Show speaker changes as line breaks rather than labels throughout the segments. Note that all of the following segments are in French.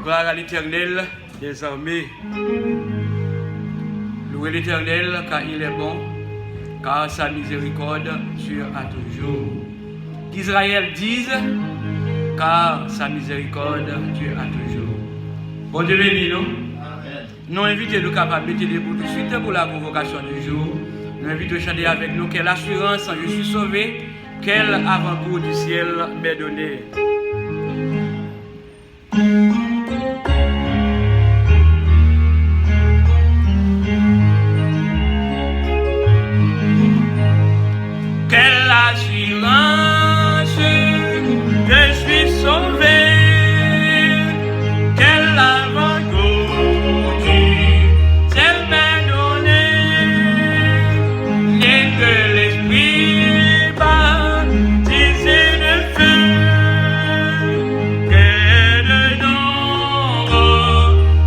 Gloire à l'Éternel des armées. Louez l'Éternel car il est bon, car sa miséricorde dure à toujours. Qu'Israël dise, car sa miséricorde dure à toujours. Bon Dieu béni nous. Nous invitons nous capables de mettre debout tout de suite pour la convocation du jour. Nous invitons à chanter avec nous quelle assurance je suis sauvé, quel avant-goût du ciel m'est donné. Quelle assurance, je suis sauvé, quel avant-goût du ciel m'est donné, né de l'esprit baptisé de feu, que de nombre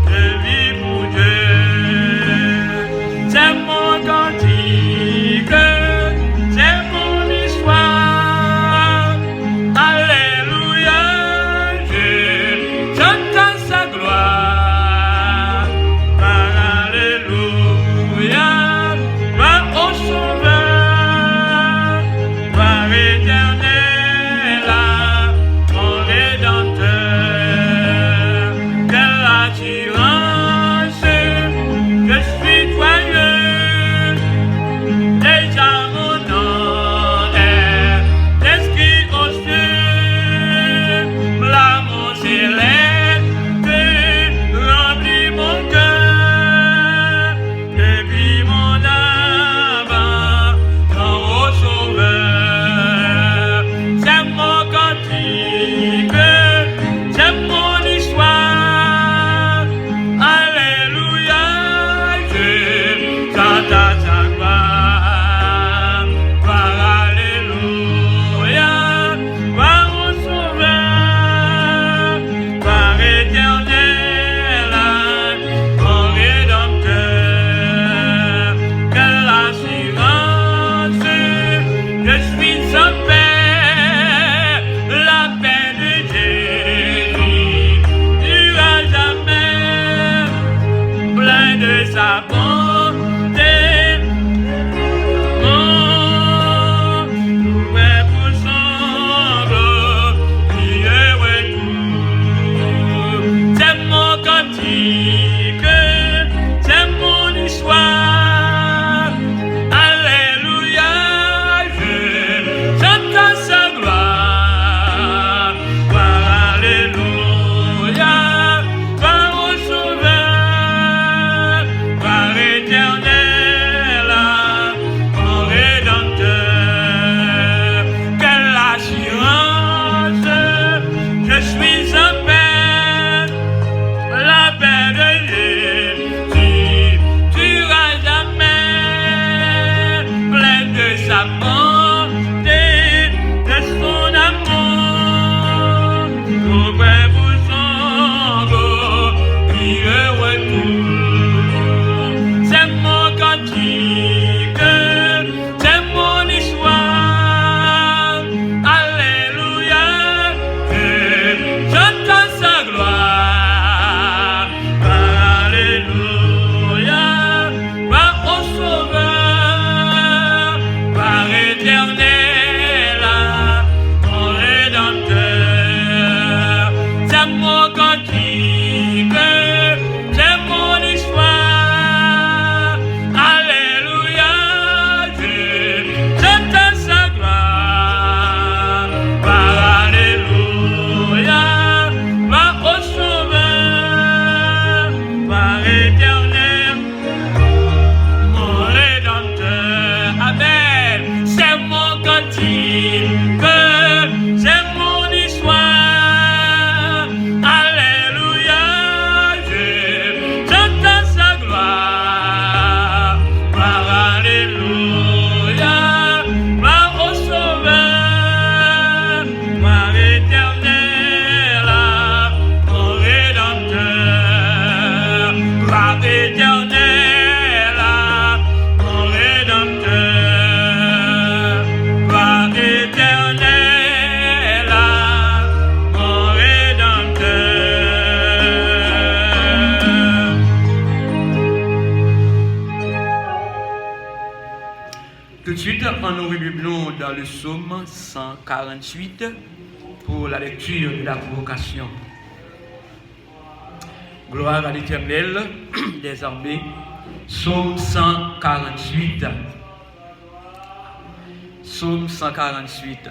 de vie pour Dieu, c'est mon cantique.
C'est mon histoire, alléluia.
en ouvre Bible dans le psaume 148 pour la lecture de la convocation. Gloire à l'Éternel des armées, psaume 148. Psaume 148.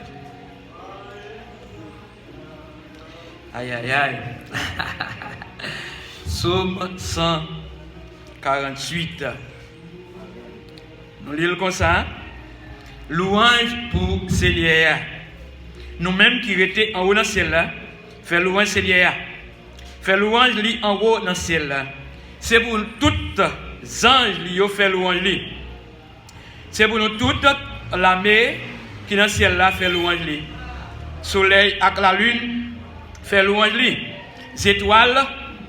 Aïe aïe aïe. Psaume 148. Nous lisons comme ça. Louange pour Seigneur. Nous-mêmes qui étions en haut dans le ciel là, fait louange Seigneur. Fait louange li en haut dans le ciel là. C'est pour nous toutes anges li yo fait louange li. C'est pour nous toutes la mer qui dans le ciel là fait louange li. Soleil avec la lune fait louange li. Les étoiles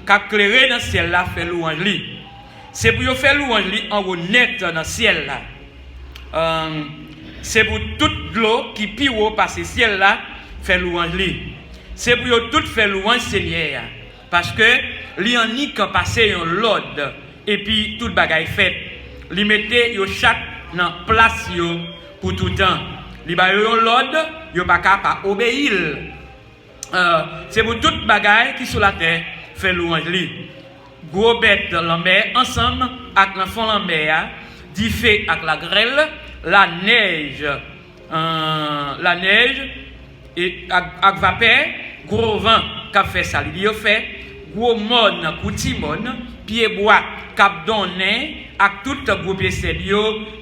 qui éclairent dans le ciel là fait louange li. C'est pour yo faire louange li en haut net dans le ciel là. C'est pour toute l'eau qui pire par ce ciel là fait louange li. C'est pour yo tout faire louange Seigneur. Parce que li en ni quand passer un l'ordre et puis toute bagaille fait. Li mette yo chaque dans place yo pour tout temps. Li ba yo l'ordre, yo pas capable obéir. C'est pour toute bagaille qui sur la terre fait louange li. Gros bête la mer ensemble avec l'enfant la mer, dit fait avec la grêle, la neige et avec vapeur, gros vent qui fait ça, il y fait gros mon coutimon, pied bois cap donné avec toute gros pied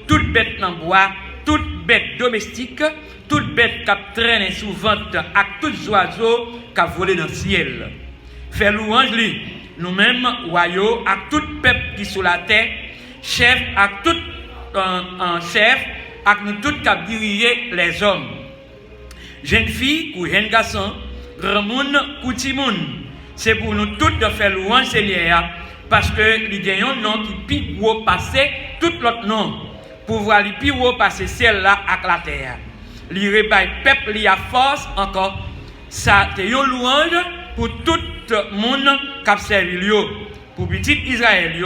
toute bête dans bois, toute bête domestique, toute bête qui traîne sous vente avec tous oiseaux qui volent dans le ciel. Fait louange li. Nous-mêmes, royaux, avec tout peuple qui est sur la terre, chef, avec tout chef, avec nous tous qui diriger les hommes. Jeune fille ou jeune garçon, grand monde ou petit monde. C'est pour nous tous de faire louange Seigneur, parce que il y a un nom qui plus gros passer tout l'autre nom. Pour voir les plus gros passer celle-là avec la terre. Il réveille peuple, il y a force encore. Ça, c'est une louange pour tout le monde qui a servi, pour petit Israël,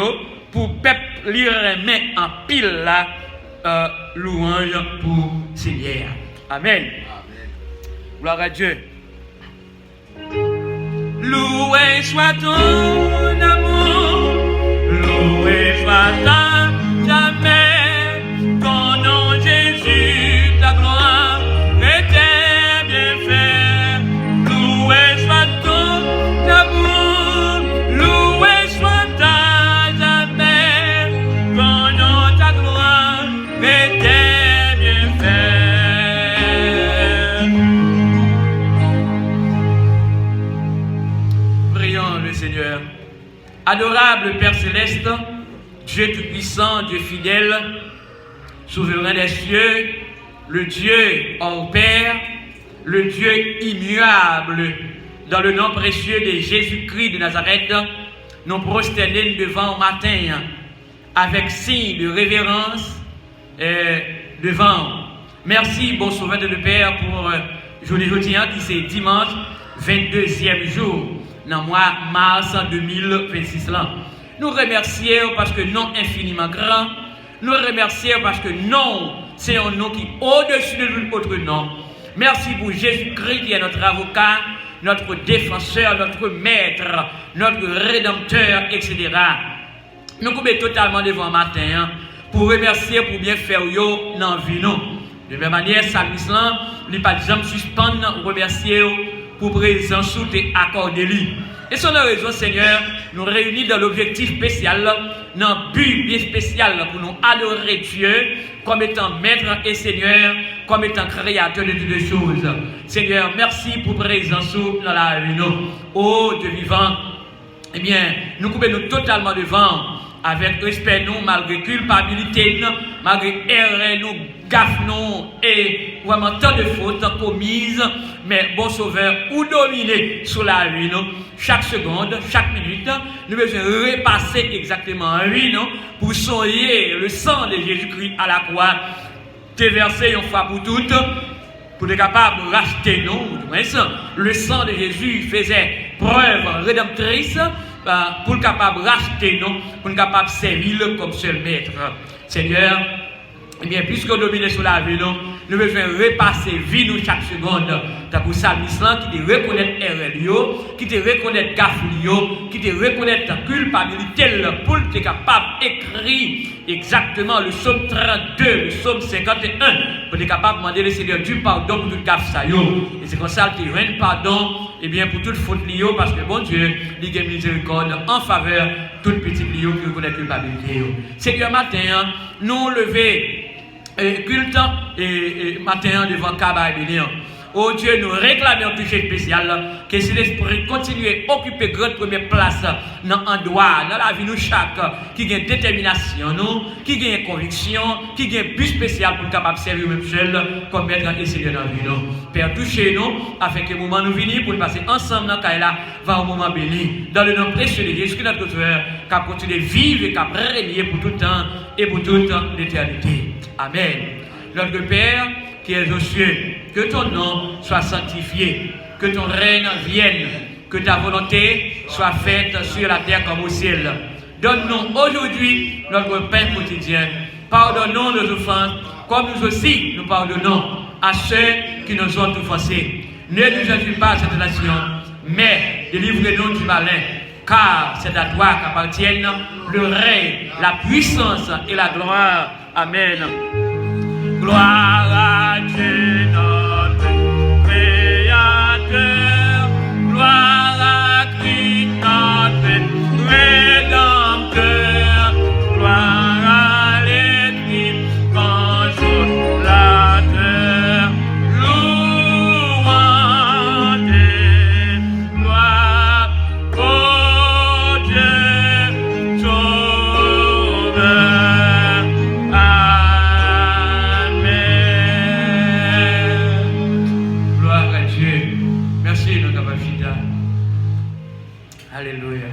pour peuple li remet en pile la louange pour Seigneur. Amen. Gloire à Dieu. Loué soit ton amour, loué soit ta jamais, ton nom Jésus, ta gloire était bien faite. Loué soit ton amour, loué soit ta jamais, ton nom, ta gloire était bien faite. Prions le Seigneur. Adorable Père Céleste, Dieu Tout-Puissant, Dieu fidèle, souverain des cieux, le Dieu hors Père, le Dieu immuable, dans le nom précieux de Jésus-Christ de Nazareth, nous prosternons devant matin avec signe de révérence devant. Merci, bon sauveur de Père, pour journée aujourd'hui qui c'est dimanche, 22e jour, dans le mois mars 2026. Nous remercions parce que non infiniment grand, nous remercions parce que non, c'est un nom qui est au-dessus de tout autre nom. Merci pour Jésus-Christ qui est notre avocat, notre défenseur, notre maître, notre rédempteur, etc. Nous coupons totalement devant matin pour remercier, pour bien faire yo dans la vie. De même manière, Salmis, il n'y a pas de jamais suspendre, remercier pour présence sous tes accordés. Et sur la raison, Seigneur, nous réunis dans l'objectif spécial, dans un but bien spécial pour nous adorer Dieu comme étant maître et Seigneur, comme étant créateur de toutes les choses. Seigneur, merci pour présence dans la vie. Oh Dieu vivant, eh bien, nous coupons totalement devant, avec respect, nous, malgré culpabilité, malgré erreur, nous, gaffe, nous, et vraiment tant de fautes commises, mais bon sauveur, ou dominer sur la vie, nous, chaque seconde, chaque minute, nous devons repasser exactement en vie, nous, pour soigner le sang de Jésus-Christ à la croix, déverser une fois pour toutes, pour être capable de racheter nous, le sang de Jésus faisait preuve rédemptrice, pour être capable de racheter nous, pour être capable de servir comme seul maître. Seigneur, Eh bien, puisque nous dominons sur la vie, nous devons repasser vie nous chaque seconde. Tant que Salmis qui te reconnaître erreur, qui te reconnaître gaffe, qui te reconnaître culpabilité pour être capable d'écrire exactement le psaume 32, le psaume 51, pour être capable de demander le Seigneur du pardon pour toute gaffe. Et c'est comme ça que tu rends pardon, et bien pour toute faute liée, parce que bon Dieu, il a miséricorde en faveur de toute petite liée qui reconnaît culpabilité. Seigneur, matin, nous lever culte et matin devant Kaba et Bélian. Oh Dieu, nous réclamons un toucher spécial que si l'Esprit continue à occuper grande première place dans l'endroit, dans la vie nous chaque, qui a une détermination, nous, qui a une conviction, qui a un but spécial pour capable servir même seul comme maître et Seigneur dans la vie nous. Père, touchez-nous afin que le moment nous finisse pour passer ensemble dans Kaila va au moment béni. Dans le nom précieux de Jésus, notre Sauveur, qui continue de vivre et qui régner pour tout temps et pour toute l'éternité. Amen. Notre Père, qui est aux cieux, que ton nom soit sanctifié, que ton règne vienne, que ta volonté soit faite sur la terre comme au ciel. Donne-nous aujourd'hui notre pain quotidien. Pardonne-nous nos offenses, comme nous aussi nous pardonnons à ceux qui nous ont offensés. Ne nous induis pas à cette nation, mais délivre-nous du malin, car c'est à toi qu'appartiennent le règne, la puissance et la gloire. Amen. Gloire à Dieu notre Créateur, gloire à Christ notre Rédempteur, gloire à l'Esprit consolateur, louange et gloire au Dieu Sauveur. Alléluia.